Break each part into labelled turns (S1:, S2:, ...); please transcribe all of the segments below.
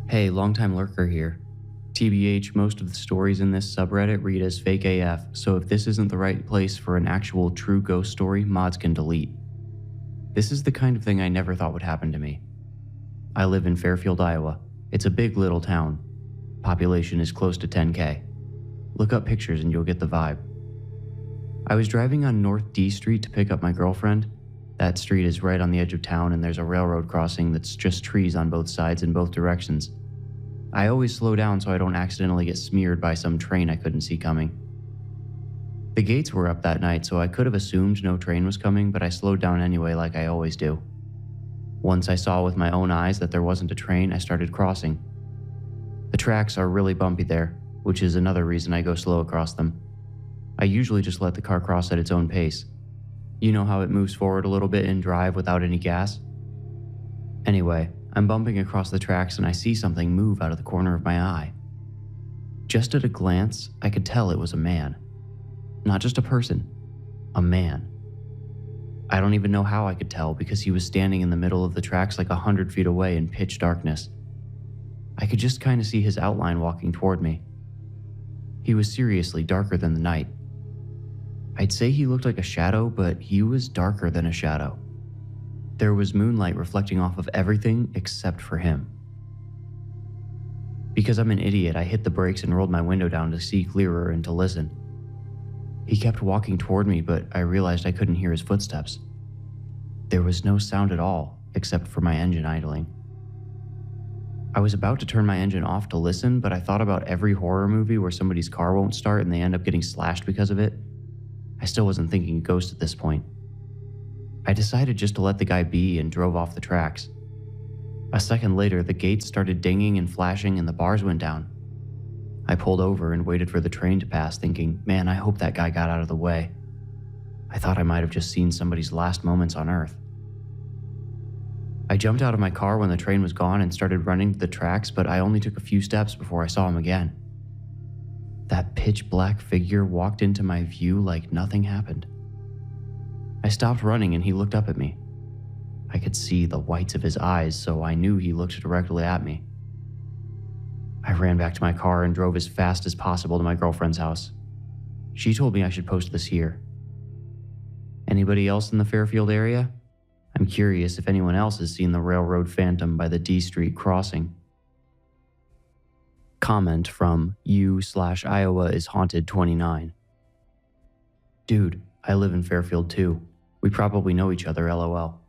S1: Hey, longtime lurker here. TBH, most of the stories in this subreddit read as fake AF, so if this isn't the right place for an actual true ghost story, mods can delete. This is the kind of thing I never thought would happen to me. I live in Fairfield, Iowa. It's a big little town. Population is close to 10K. Look up pictures and you'll get the vibe. I was driving on North D Street to pick up my girlfriend. That street is right on the edge of town and there's a railroad crossing that's just trees on both sides in both directions. I always slow down so I don't accidentally get smeared by some train I couldn't see coming. The gates were up that night, so I could have assumed no train was coming, but I slowed down anyway like I always do. Once I saw with my own eyes that there wasn't a train, I started crossing. The tracks are really bumpy there, which is another reason I go slow across them. I usually just let the car cross at its own pace. You know how it moves forward a little bit in drive without any gas? Anyway, I'm bumping across the tracks and I see something move out of the corner of my eye. Just at a glance, I could tell it was a man. Not just a person, a man. I don't even know how I could tell because he was standing in the middle of the tracks like 100 feet away in pitch darkness. I could just kind of see his outline walking toward me. He was seriously darker than the night. I'd say he looked like a shadow, but he was darker than a shadow. There was moonlight reflecting off of everything except for him. Because I'm an idiot, I hit the brakes and rolled my window down to see clearer and to listen. He kept walking toward me, but I realized I couldn't hear his footsteps. There was no sound at all, except for my engine idling. I was about to turn my engine off to listen, but I thought about every horror movie where somebody's car won't start and they end up getting slashed because of it. I still wasn't thinking ghost at this point. I decided just to let the guy be and drove off the tracks. A second later, the gates started dinging and flashing and the bars went down. I pulled over and waited for the train to pass, thinking, man, I hope that guy got out of the way. I thought I might have just seen somebody's last moments on Earth. I jumped out of my car when the train was gone and started running to the tracks, but I only took a few steps before I saw him again. That pitch black figure walked into my view like nothing happened. I stopped running and he looked up at me. I could see the whites of his eyes, so I knew he looked directly at me. I ran back to my car and drove as fast as possible to my girlfriend's house. She told me I should post this here. Anybody else in the Fairfield area? I'm curious if anyone else has seen the railroad phantom by the D Street crossing. Comment from u/Iowa is haunted 29. Dude, I live in Fairfield too. We probably know each other, lol.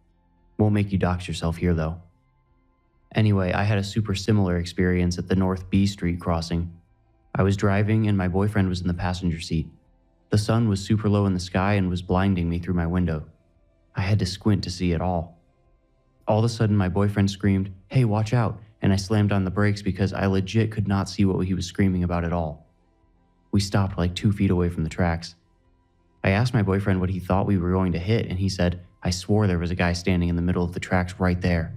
S1: Won't make you dox yourself here though. Anyway, I had a super similar experience at the North B Street crossing. I was driving and my boyfriend was in the passenger seat. The sun was super low in the sky and was blinding me through my window. I had to squint to see it all. All of a sudden, my boyfriend screamed, "Hey, watch out," and I slammed on the brakes because I legit could not see what he was screaming about at all. We stopped like 2 feet away from the tracks. I asked my boyfriend what he thought we were going to hit, and he said, "I swore there was a guy standing in the middle of the tracks right there."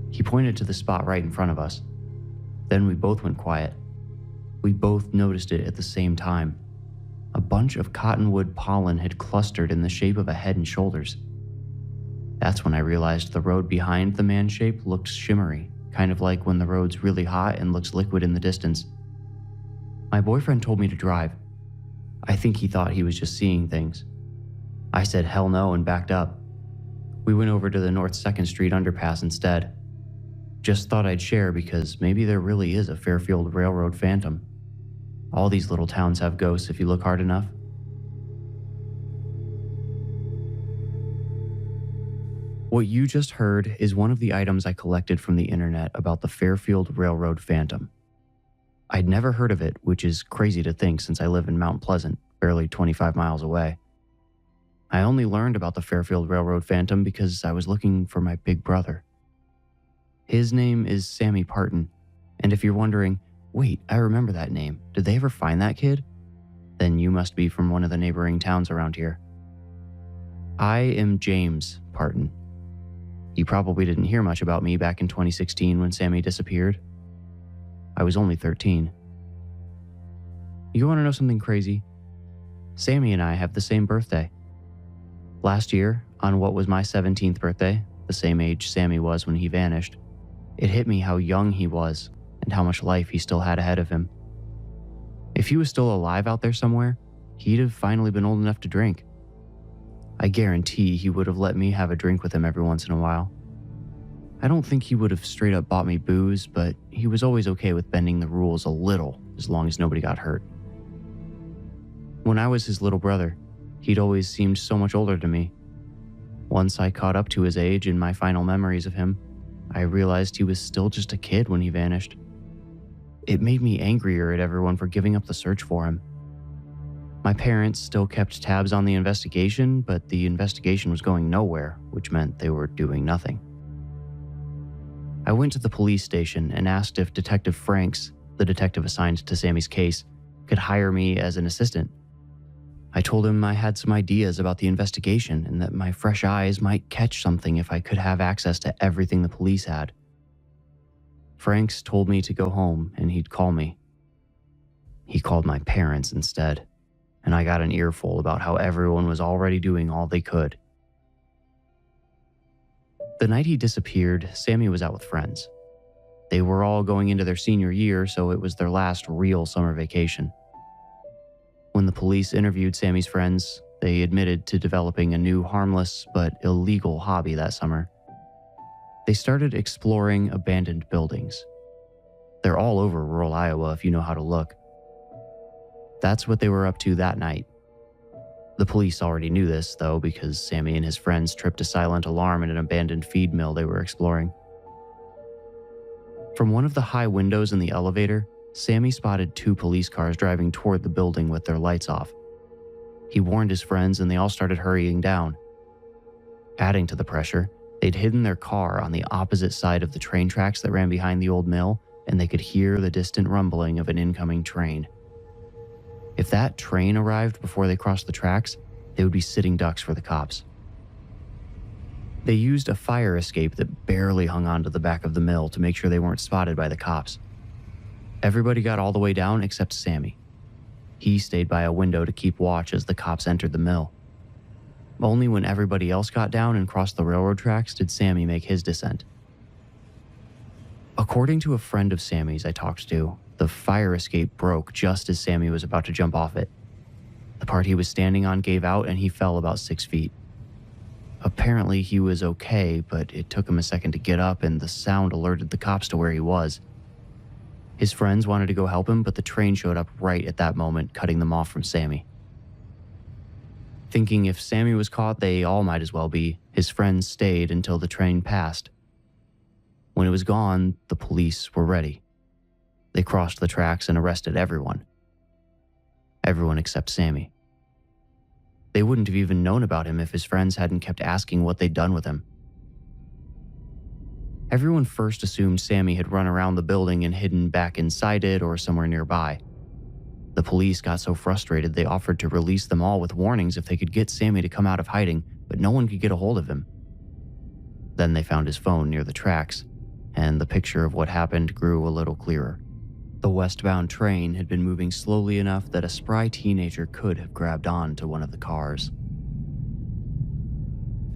S1: He pointed to the spot right in front of us. Then we both went quiet. We both noticed it at the same time. A bunch of cottonwood pollen had clustered in the shape of a head and shoulders. That's when I realized the road behind the man shape looked shimmery, kind of like when the road's really hot and looks liquid in the distance. My boyfriend told me to drive. I think he thought he was just seeing things. I said hell no and backed up. We went over to the North 2nd Street underpass instead. Just thought I'd share because maybe there really is a Fairfield Railroad phantom. All these little towns have ghosts if you look hard enough. What you just heard is one of the items I collected from the internet about the Fairfield Railroad phantom. I'd never heard of it, which is crazy to think since I live in Mount Pleasant, barely 25 miles away. I only learned about the Fairfield Railroad phantom because I was looking for my big brother. His name is Sammy Parton, and if you're wondering, wait, I remember that name, did they ever find that kid? Then you must be from one of the neighboring towns around here. I am James Parton. You probably didn't hear much about me back in 2016 when Sammy disappeared. I was only 13. You want to know something crazy? Sammy and I have the same birthday. Last year, on what was my 17th birthday, the same age Sammy was when he vanished, It hit me how young he was and how much life he still had ahead of him. If he was still alive out there somewhere, he'd have finally been old enough to drink. I guarantee he would have let me have a drink with him every once in a while. I don't think he would have straight up bought me booze, but he was always okay with bending the rules a little as long as nobody got hurt. When I was his little brother, he'd always seemed so much older to me. Once I caught up to his age in my final memories of him, I realized he was still just a kid when he vanished. It made me angrier at everyone for giving up the search for him. My parents still kept tabs on the investigation, but the investigation was going nowhere, which meant they were doing nothing. I went to the police station and asked if Detective Franks, the detective assigned to Sammy's case, could hire me as an assistant. I told him I had some ideas about the investigation and that my fresh eyes might catch something if I could have access to everything the police had. Franks told me to go home and he'd call me. He called my parents instead, and I got an earful about how everyone was already doing all they could. The night he disappeared, Sammy was out with friends. They were all going into their senior year, so it was their last real summer vacation. When the police interviewed Sammy's friends, they admitted to developing a new harmless but illegal hobby that summer. They started exploring abandoned buildings. They're all over rural Iowa if you know how to look. That's what they were up to that night. The police already knew this, though, because Sammy and his friends tripped a silent alarm in an abandoned feed mill they were exploring. From one of the high windows in the elevator, Sammy spotted 2 police cars driving toward the building with their lights off. He warned his friends and they all started hurrying down. Adding to the pressure, they'd hidden their car on the opposite side of the train tracks that ran behind the old mill, and they could hear the distant rumbling of an incoming train. If that train arrived before they crossed the tracks, they would be sitting ducks for the cops. They used a fire escape that barely hung onto the back of the mill to make sure they weren't spotted by the cops. Everybody got all the way down except Sammy. He stayed by a window to keep watch as the cops entered the mill. Only when everybody else got down and crossed the railroad tracks did Sammy make his descent. According to a friend of Sammy's I talked to, the fire escape broke just as Sammy was about to jump off it. The part he was standing on gave out and he fell about 6 feet. Apparently he was okay, but it took him a second to get up and the sound alerted the cops to where he was. His friends wanted to go help him, but the train showed up right at that moment, cutting them off from Sammy. Thinking if Sammy was caught, they all might as well be, his friends stayed until the train passed. When it was gone, the police were ready. They crossed the tracks and arrested everyone. Everyone except Sammy. They wouldn't have even known about him if his friends hadn't kept asking what they'd done with him. Everyone first assumed Sammy had run around the building and hidden back inside it or somewhere nearby. The police got so frustrated they offered to release them all with warnings if they could get Sammy to come out of hiding, but no one could get a hold of him. Then they found his phone near the tracks, and the picture of what happened grew a little clearer. The westbound train had been moving slowly enough that a spry teenager could have grabbed on to one of the cars.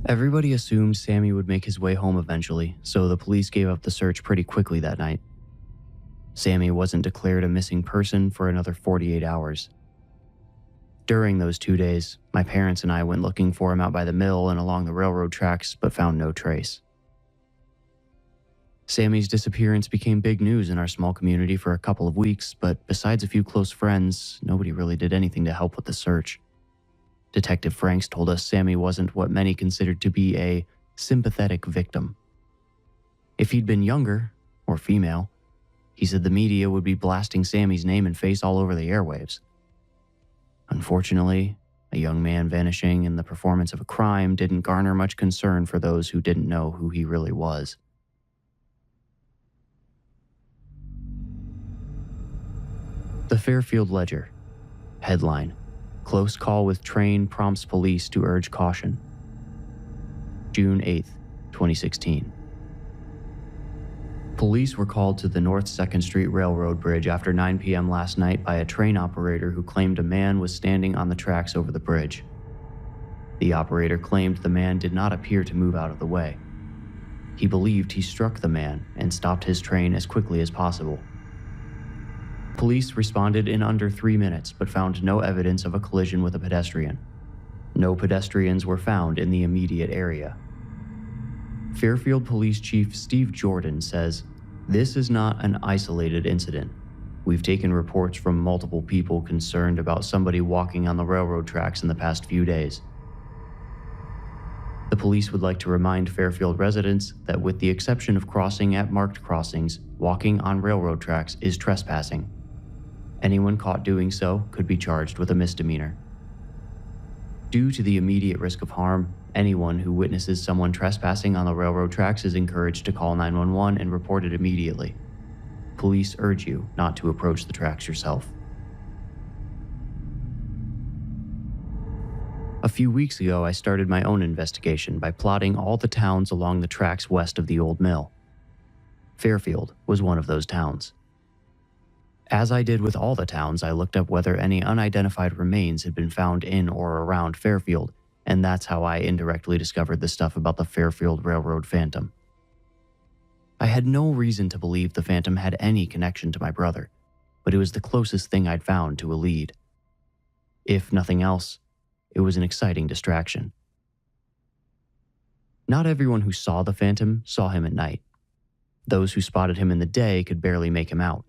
S1: Everybody assumed Sammy would make his way home eventually, so the police gave up the search pretty quickly that night. Sammy wasn't declared a missing person for another 48 hours. During those 2 days, my parents and I went looking for him out by the mill and along the railroad tracks, but found no trace. Sammy's disappearance became big news in our small community for a couple of weeks, but besides a few close friends, nobody really did anything to help with the search. Detective Franks told us Sammy wasn't what many considered to be a sympathetic victim. If he'd been younger, or female, he said the media would be blasting Sammy's name and face all over the airwaves. Unfortunately, a young man vanishing in the performance of a crime didn't garner much concern for those who didn't know who he really was. The Fairfield Ledger. Headline: Close call with train prompts police to urge caution. June 8th, 2016. Police were called to the North 2nd Street Railroad Bridge after 9 p.m. last night by a train operator who claimed a man was standing on the tracks over the bridge. The operator claimed the man did not appear to move out of the way. He believed he struck the man and stopped his train as quickly as possible. Police responded in under 3 minutes but found no evidence of a collision with a pedestrian. No pedestrians were found in the immediate area. Fairfield Police Chief Steve Jordan says, "This is not an isolated incident. We've taken reports from multiple people concerned about somebody walking on the railroad tracks in the past few days." The police would like to remind Fairfield residents that with the exception of crossing at marked crossings, walking on railroad tracks is trespassing. Anyone caught doing so could be charged with a misdemeanor. Due to the immediate risk of harm, anyone who witnesses someone trespassing on the railroad tracks is encouraged to call 911 and report it immediately. Police urge you not to approach the tracks yourself. A few weeks ago, I started my own investigation by plotting all the towns along the tracks west of the old mill. Fairfield was one of those towns. As I did with all the towns, I looked up whether any unidentified remains had been found in or around Fairfield, and that's how I indirectly discovered the stuff about the Fairfield Railroad Phantom. I had no reason to believe the Phantom had any connection to my brother, but it was the closest thing I'd found to a lead. If nothing else, it was an exciting distraction. Not everyone who saw the Phantom saw him at night. Those who spotted him in the day could barely make him out.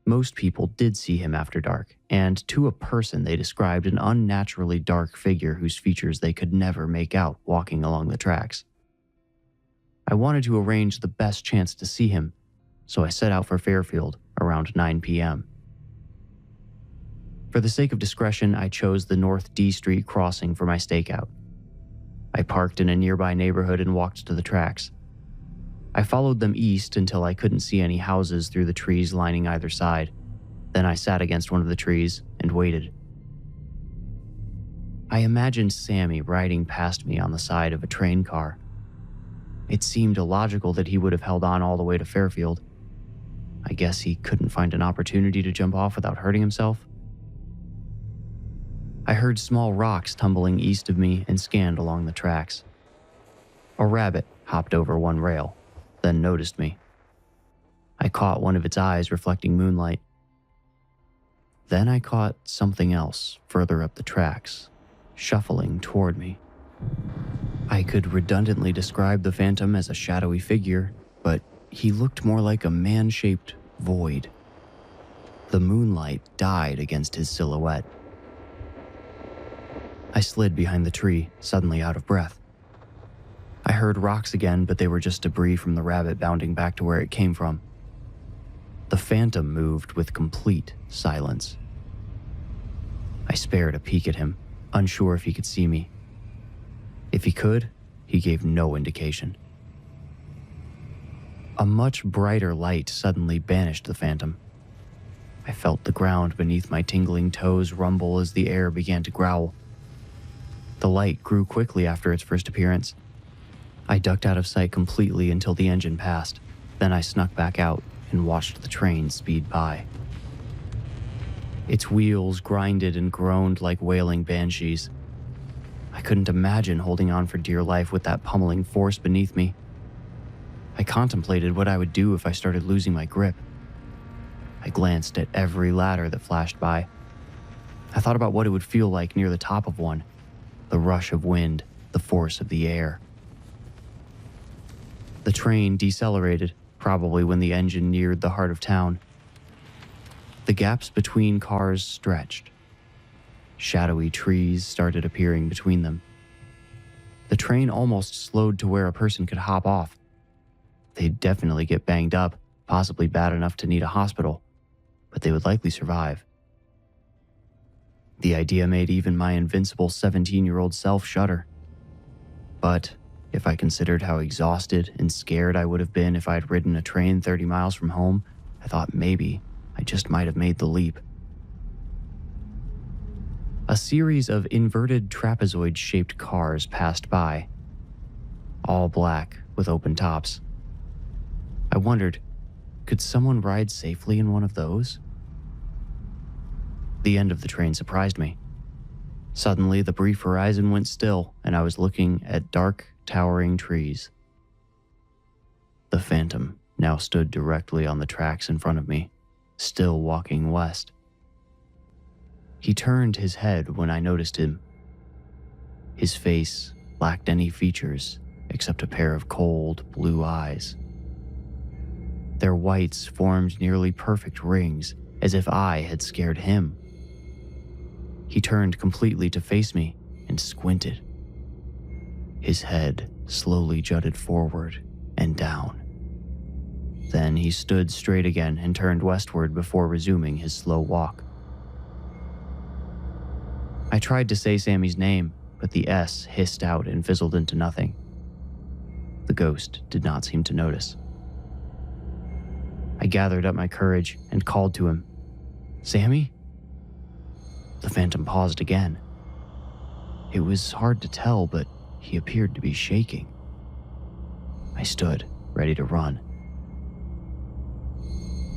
S1: Most people did see him after dark, and to a person they described an unnaturally dark figure whose features they could never make out walking along the tracks. I wanted to arrange the best chance to see him, so I set out for Fairfield around 9 p.m. For the sake of discretion, I chose the North D Street crossing for my stakeout. I parked in a nearby neighborhood and walked to the tracks. I followed them east until I couldn't see any houses through the trees lining either side. Then I sat against one of the trees and waited. I imagined Sammy riding past me on the side of a train car. It seemed illogical that he would have held on all the way to Fairfield. I guess he couldn't find an opportunity to jump off without hurting himself. I heard small rocks tumbling east of me and scanned along the tracks. A rabbit hopped over one rail, then noticed me. I caught one of its eyes reflecting moonlight. Then I caught something else further up the tracks, shuffling toward me. I could redundantly describe the Phantom as a shadowy figure, but he looked more like a man-shaped void. The moonlight died against his silhouette. I slid behind the tree, suddenly out of breath. I heard rocks again, but they were just debris from the rabbit bounding back to where it came from. The Phantom moved with complete silence. I spared a peek at him, unsure if he could see me. If he could, he gave no indication. A much brighter light suddenly banished the Phantom. I felt the ground beneath my tingling toes rumble as the air began to growl. The light grew quickly after its first appearance. I ducked out of sight completely until the engine passed. Then I snuck back out and watched the train speed by. Its wheels grinded and groaned like wailing banshees. I couldn't imagine holding on for dear life with that pummeling force beneath me. I contemplated what I would do if I started losing my grip. I glanced at every ladder that flashed by. I thought about what it would feel like near the top of one, the rush of wind, the force of the air. The train decelerated, probably when the engine neared the heart of town. The gaps between cars stretched. Shadowy trees started appearing between them. The train almost slowed to where a person could hop off. They'd definitely get banged up, possibly bad enough to need a hospital, but they would likely survive. The idea made even my invincible 17-year-old self shudder. But if I considered how exhausted and scared I would have been if I'd ridden a train 30 miles from home, I thought maybe I just might have made the leap. A series of inverted trapezoid-shaped cars passed by, all black with open tops. I wondered, could someone ride safely in one of those? The end of the train surprised me. Suddenly, the brief horizon went still, and I was looking at dark, towering trees. The Phantom now stood directly on the tracks in front of me, still walking west. He turned his head when I noticed him. His face lacked any features except a pair of cold blue eyes. Their whites formed nearly perfect rings, as if I had scared him. He turned completely to face me and squinted. His head slowly jutted forward and down. Then he stood straight again and turned westward before resuming his slow walk. I tried to say Sammy's name, but the S hissed out and fizzled into nothing. The ghost did not seem to notice. I gathered up my courage and called to him, "Sammy?" The Phantom paused again. It was hard to tell, but he appeared to be shaking. I stood, ready to run.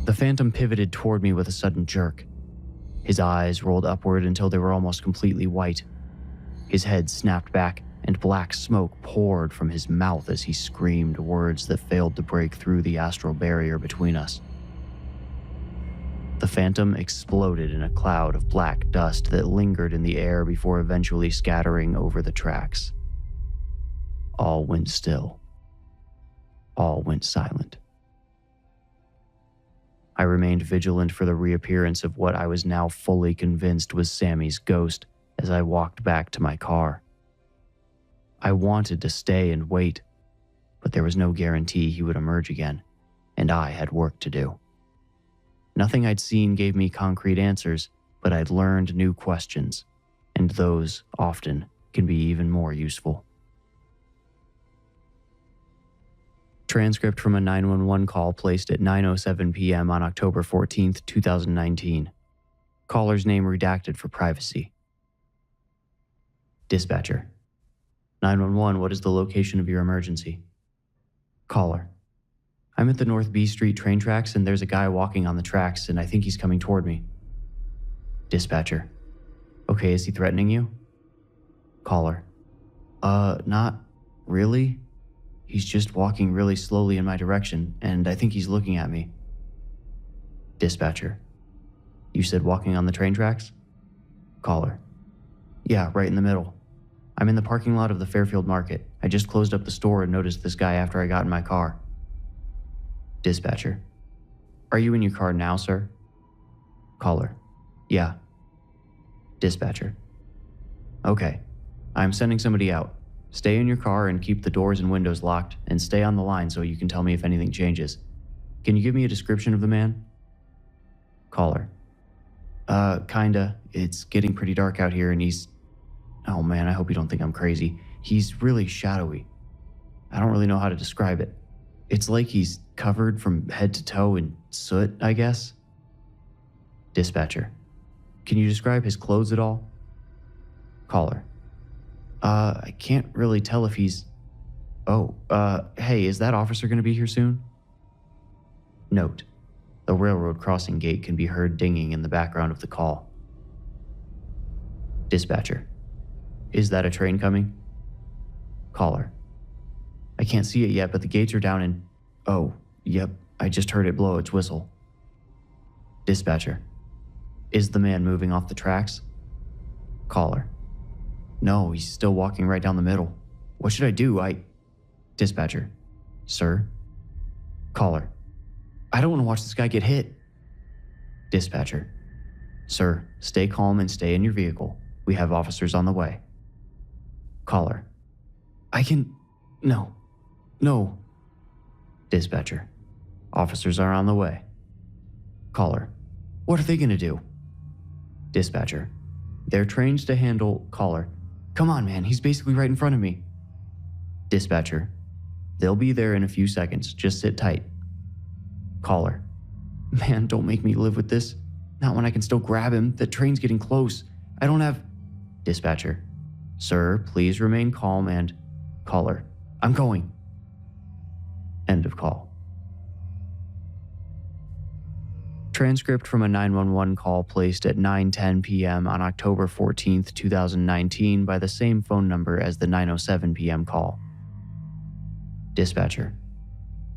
S1: The Phantom pivoted toward me with a sudden jerk. His eyes rolled upward until they were almost completely white. His head snapped back, and black smoke poured from his mouth as he screamed words that failed to break through the astral barrier between us. The Phantom exploded in a cloud of black dust that lingered in the air before eventually scattering over the tracks. All went still. All went silent. I remained vigilant for the reappearance of what I was now fully convinced was Sammy's ghost as I walked back to my car. I wanted to stay and wait, but there was no guarantee he would emerge again, and I had work to do. Nothing I'd seen gave me concrete answers, but I'd learned new questions, and those often can be even more useful. Transcript from a 911 call placed at 9:07 p.m. on October 14th, 2019. Caller's name redacted for privacy. Dispatcher. 911, what is the location of your emergency? Caller. I'm at the North B Street train tracks and there's a guy walking on the tracks and I think he's coming toward me. Dispatcher. Okay, is he threatening you? Caller. Not really. He's just walking really slowly in my direction, and I think he's looking at me. Dispatcher. You said walking on the train tracks? Caller. Yeah, right in the middle. I'm in the parking lot of the Fairfield Market. I just closed up the store and noticed this guy after I got in my car. Dispatcher. Are you in your car now, sir? Caller. Yeah. Dispatcher. Okay. I'm sending somebody out. Stay in your car and keep the doors and windows locked, and stay on the line so you can tell me if anything changes. Can you give me a description of the man? Caller. Kinda. It's getting pretty dark out here and he's... Oh man, I hope you don't think I'm crazy. He's really shadowy. I don't really know how to describe it. It's like he's covered from head to toe in soot, I guess. Dispatcher. Can you describe his clothes at all? Caller. I can't really tell if he's... hey, is that officer going to be here soon? Note. The railroad crossing gate can be heard dinging in the background of the call. Dispatcher. Is that a train coming? Caller. I can't see it yet, but the gates are down and... Oh, yep, I just heard it blow its whistle. Dispatcher. Is the man moving off the tracks? Caller. No, he's still walking right down the middle. What should I do? Dispatcher. Sir? Caller. I don't want to watch this guy get hit. Dispatcher. Sir, stay calm and stay in your vehicle. We have officers on the way. Caller. No. Dispatcher. Officers are on the way. Caller. What are they going to do? Dispatcher. They're trained to handle... Caller. Come on, man, he's basically right in front of me. Dispatcher. They'll be there in a few seconds. Just sit tight. Caller. Man, don't make me live with this. Not when I can still grab him. The train's getting close. I don't have... Dispatcher. Sir, please remain calm and... Caller. I'm going. End of call. Transcript from a 911 call placed at 9:10 p.m. on October 14th, 2019 by the same phone number as the 9:07 p.m. call. Dispatcher.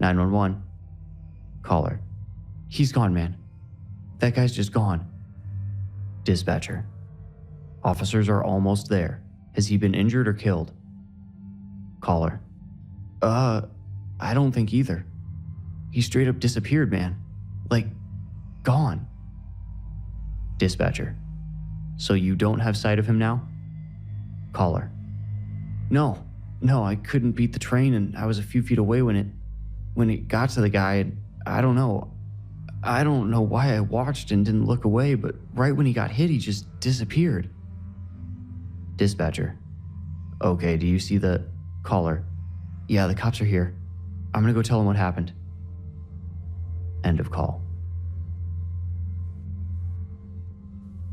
S1: 911. Caller. He's gone, man. That guy's just gone. Dispatcher. Officers are almost there. Has he been injured or killed? Caller. I don't think either. He straight up disappeared, man. Like, gone. Dispatcher. So you don't have sight of him now? Caller. No, I couldn't beat the train and I was a few feet away when it got to the guy, and I don't know why I watched and didn't look away, but right when he got hit, he just disappeared. Dispatcher. Okay, do you see the... Caller. Yeah, the cops are here. I'm gonna go tell them what happened. End of call.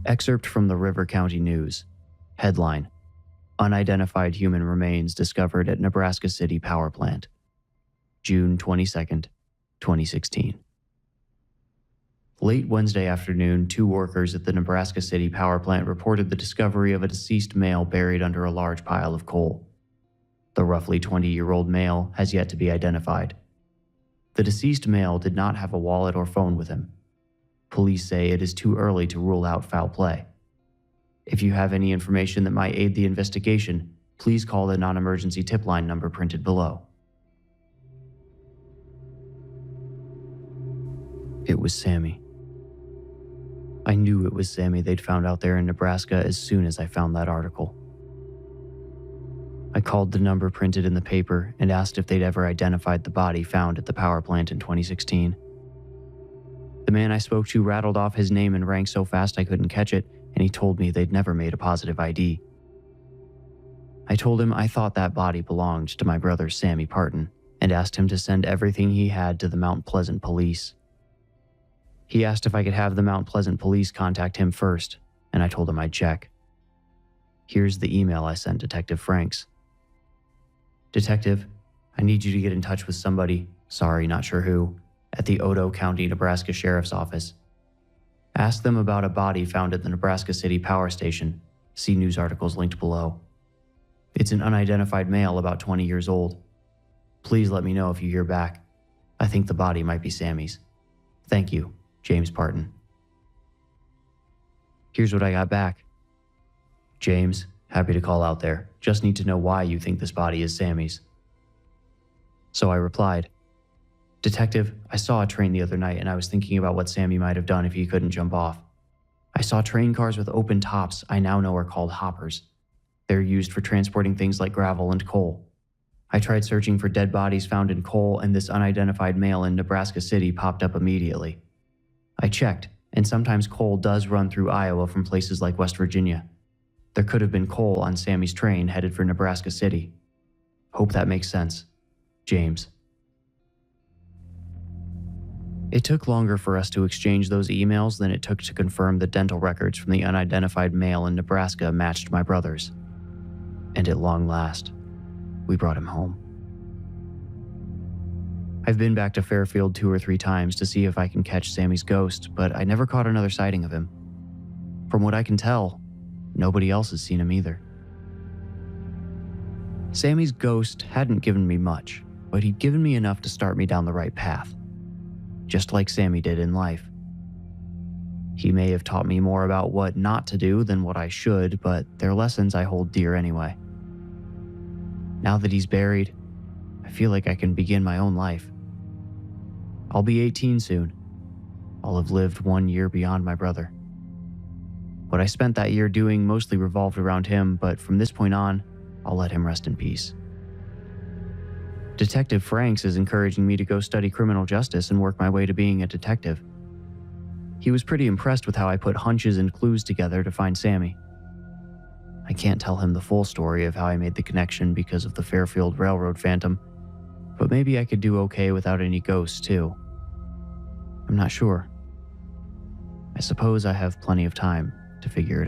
S1: Excerpt from the River County News. Headline: Unidentified human remains discovered at Nebraska City Power Plant. June 22nd, 2016. Late Wednesday afternoon, 2 workers at the Nebraska City Power Plant reported the discovery of a deceased male buried under a large pile of coal. The roughly 20-year-old male has yet to be identified. The deceased male did not have a wallet or phone with him. Police say it is too early to rule out foul play. If you have any information that might aid the investigation, please call the non-emergency tip line number printed below. It was Sammy. I knew it was Sammy they'd found out there in Nebraska as soon as I found that article. I called the number printed in the paper and asked if they'd ever identified the body found at the power plant in 2016. The man I spoke to rattled off his name and rank so fast I couldn't catch it, and he told me they'd never made a positive ID. I told him I thought that body belonged to my brother Sammy Parton, and asked him to send everything he had to the Mount Pleasant police. He asked if I could have the Mount Pleasant police contact him first, and I told him I'd check. Here's the email I sent Detective Franks. Detective, I need you to get in touch with somebody, sorry, not sure who, at the Odo County, Nebraska Sheriff's Office. Ask them about a body found at the Nebraska City Power Station. See news articles linked below. It's an unidentified male about 20 years old. Please let me know if you hear back. I think the body might be Sammy's. Thank you, James Parton. Here's what I got back. James, happy to call out there. Just need to know why you think this body is Sammy's. So I replied, Detective, I saw a train the other night and I was thinking about what Sammy might have done if he couldn't jump off. I saw train cars with open tops I now know are called hoppers. They're used for transporting things like gravel and coal. I tried searching for dead bodies found in coal, and this unidentified male in Nebraska City popped up immediately. I checked, and sometimes coal does run through Iowa from places like West Virginia. There could have been coal on Sammy's train headed for Nebraska City. Hope that makes sense. James. It took longer for us to exchange those emails than it took to confirm the dental records from the unidentified male in Nebraska matched my brother's. And at long last, we brought him home. I've been back to Fairfield 2 or 3 times to see if I can catch Sammy's ghost, but I never caught another sighting of him. From what I can tell, nobody else has seen him either. Sammy's ghost hadn't given me much, but he'd given me enough to start me down the right path. Just like Sammy did in life. He may have taught me more about what not to do than what I should, but they're lessons I hold dear anyway. Now that he's buried, I feel like I can begin my own life. I'll be 18 soon. I'll have lived 1 year beyond my brother. What I spent that year doing mostly revolved around him, but from this point on, I'll let him rest in peace. Detective Franks is encouraging me to go study criminal justice and work my way to being a detective. He was pretty impressed with how I put hunches and clues together to find Sammy. I can't tell him the full story of how I made the connection because of the Fairfield Railroad phantom, but maybe I could do okay without any ghosts too. I'm not sure. I suppose I have plenty of time to figure it out.